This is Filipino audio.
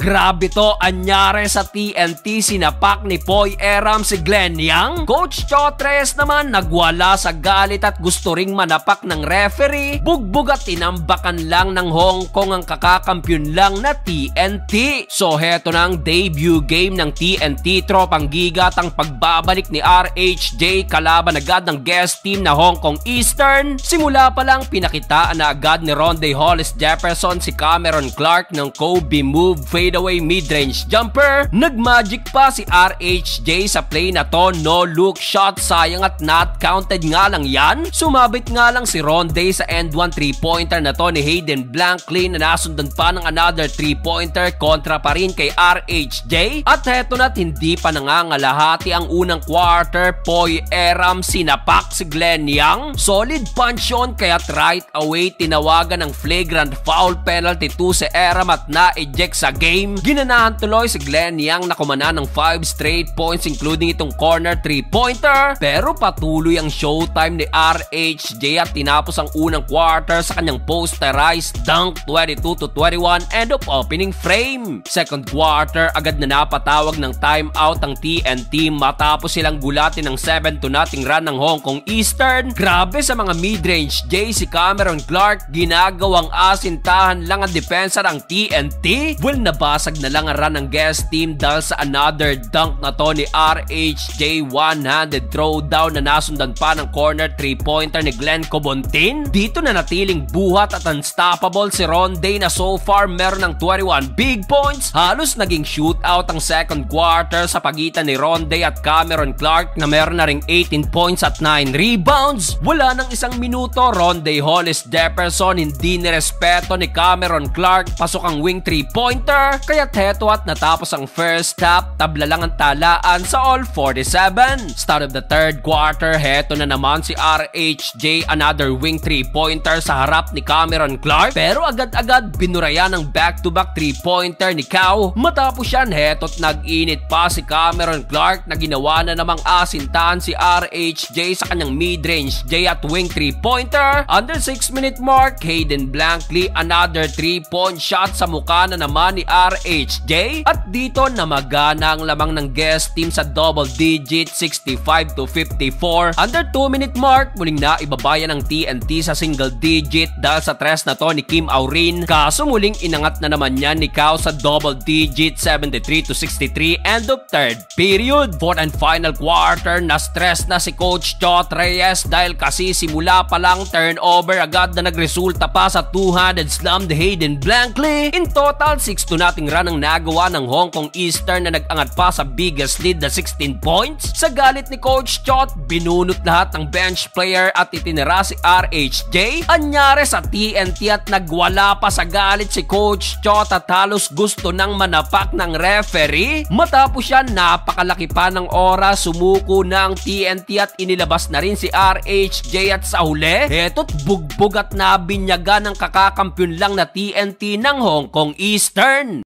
Grabe to, anyare sa TNT, sinapak ni Poy Eram si Glenn Yang. Coach Chot Reyes naman nagwala sa galit at gusto ring manapak ng referee. Bugbog at tinambakan lang ng Hong Kong ang kakakampiyon lang na TNT. So heto na ang debut game ng TNT Tropang Giga at ang pagbabalik ni RHJ kalaban agad ng guest team na Hong Kong Eastern. Simula pa lang pinakitaan na agad ni Ronde Hollis Jefferson si Cameron Clark ng Kobe move fadeaway midrange jumper. Nagmagic pa si RHJ sa play na to, no look shot, sayang at not counted nga lang yan. Sumabit nga lang si Ronde sa end 1 3-pointer na to ni Hayden Blankley na nasundan pa ng another 3-pointer kontra pa rin kay RHJ. At heto na't hindi pa nangangalahati ang unang quarter, Poy Eram sinapak si Glenn Yang. Solid punch yun kaya't right away tinawagan ng flagrant foul penalty 2 si Eram at na-eject sa game. Ginanahan tuloy si Glenn Yang na kumana ng 5 straight points including itong corner 3-pointer. Pero patuloy ang showtime ni RHJ at tinapos ang unang quarter sa kanyang posterized dunk 22-21 end of opening frame. Second quarter, agad na napatawag ng timeout ang TNT matapos silang gulatin ng 7-0 run ng Hong Kong Eastern. Grabe sa mga midrange J si Cameron Clark, ginagawang asintahan lang ang depensa ng TNT. Well, nabasag na lang ang run ng guest team dahil sa another dunk na to ni RHJ, one-handed throwdown na nasundan pa ng corner 3-pointer ni Glenn Cobontin. Dito na natiling buhat at unstoppable si Ronde na so far meron ng 21 big points. Halos naging shootout ang second quarter sa pagitan ni Ronde at Cameron Clark na meron na ring 18 points at 9 rebounds. Wala nang isang minuto, Ronde Hollis Jefferson hindi nirespeto ni Cameron Clark, pasok ang wing 3-pointer. Kaya heto at natapos ang first half, tabla lang ang talaan sa all 47. Start of the third quarter, heto na naman si RHJ, another wing 3-pointer sa harap ni Cameron Clark. Pero agad-agad binurayan ng back-to-back 3-pointer ni Kao. Matapos yan, heto't nag-init pa si Cameron Clark na ginawa na namang asintahan si RHJ sa kanyang mid-range J at wing 3-pointer. Under 6-minute mark, Hayden Blankley, another 3-point shot sa mukha na naman ni RHJ. At dito namagana ang lamang ng guest team sa double digit, 65-54. Under 2-minute mark, muling na ibabayan ng TNT sa single digit dahil sa tres na to ni Kim Aurin. Kaso muling inangat na naman yan ni Kao sa double digit, 73-63 end of third period. Fourth and final quarter, na-stress na si Coach Chot Reyes dahil kasi simula pa lang turnover agad na nagresulta pa sa two-handed slam ni Hayden Blankley. In total, 6-2 nating run ang nagawa ng Hong Kong Eastern na nag-angat pa sa biggest lead na 16 points. Sa galit ni Coach Chot, binunot lahat ng bench player at itinira si RHJ. Anyare sa TNT at nagwala pa sa galit si Coach Chot at halos gusto nang manapak ng referee. Matapos yan, napakalaki pa ng oras, sumuko na ang TNT at inilabas na rin si RHJ at sa huli, heto't bugbog at nabinyaga ng kakakampiyon lang na TNT ng Hong Kong Eastern.